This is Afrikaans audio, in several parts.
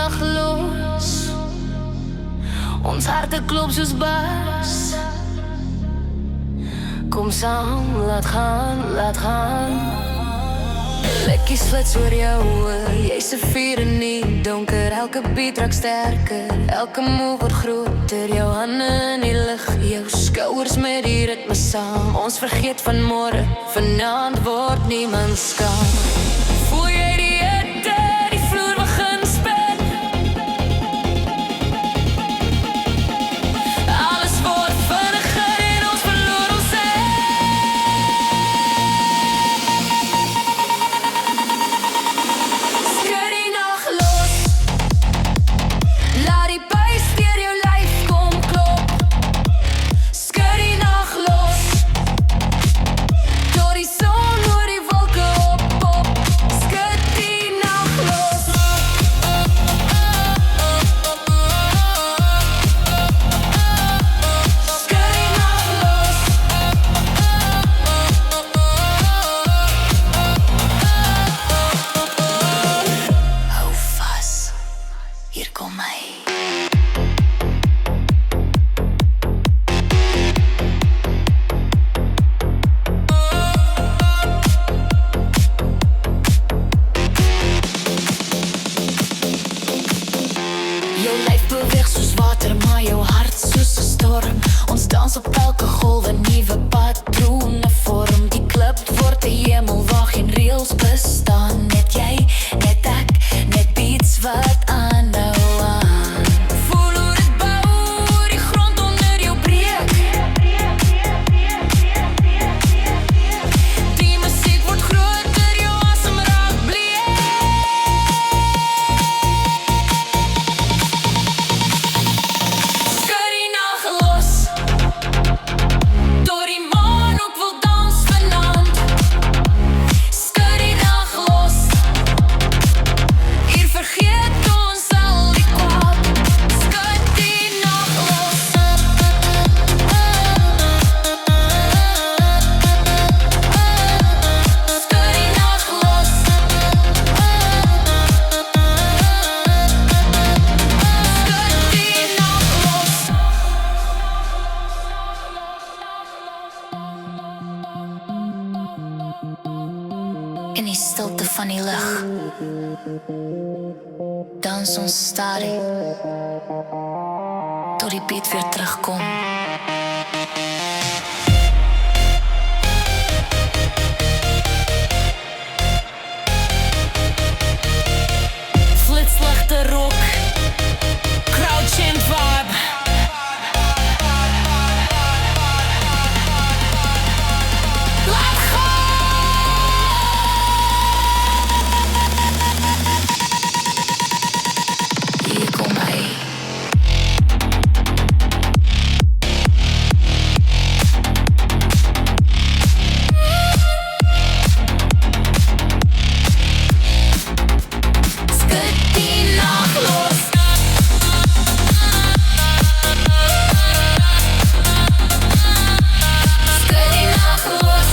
nag los. Ons harte klop soos bas. Kom saam, laat gaan, laat gaan. Lekkies flits oor jou oor. Jy's 'n vuur in die donker. Elke beat raak sterker. Elke move word groter. Jou hande in die lug, jou skouers met die ritme saam. Ons vergeet van môre. Vanaand word niemand skaam. Voel jy die hitte, die vloer begin spin. Alles word vinniger en ons verloor ons Skud die nag los. Laat die buis deur jou lyf kom klop. Skud die nag los. Door die son, oor die wolke op, op. Skud die nag los. Skud die nag los. Hou vas, hier kom hy. Jou lyf beweeg soos water, maar jou hart soos 'n storm. Ons dans op elke golf, 'n nuwe patrone vorm. Die klip word 'n hemel waar geen reëls bestaan. Net jy, net ek, net beats wat aanhou aan. Voel hoe dit bou, hoe die grond onder jou breek. Die musiek word groter, jou asem raak bleek. Skud die nag los. Door die maan ook wil dans vanaand. Skud die nag los. Hier vergeet ons al die kwaad. Skud die nag los. Skud die nag los. Skud die nag los. In die stilte van die lug dans ons stadig tot die beat weer terugkom. Flitsligte rock, crowd chant vibe. Laat hier kom hy. Skud die nag los. Skud die nag los.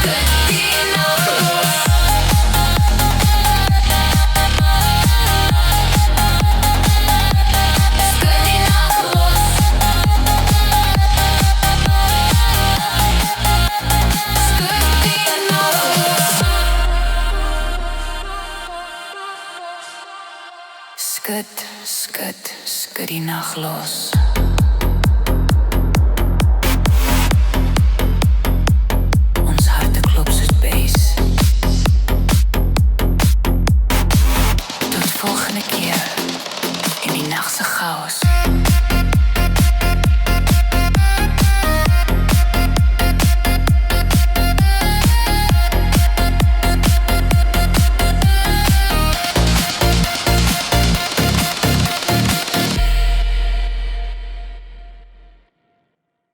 Skud die nag los. Skud die nag los. Skud die nag los. Skud, skud, skud die nag los.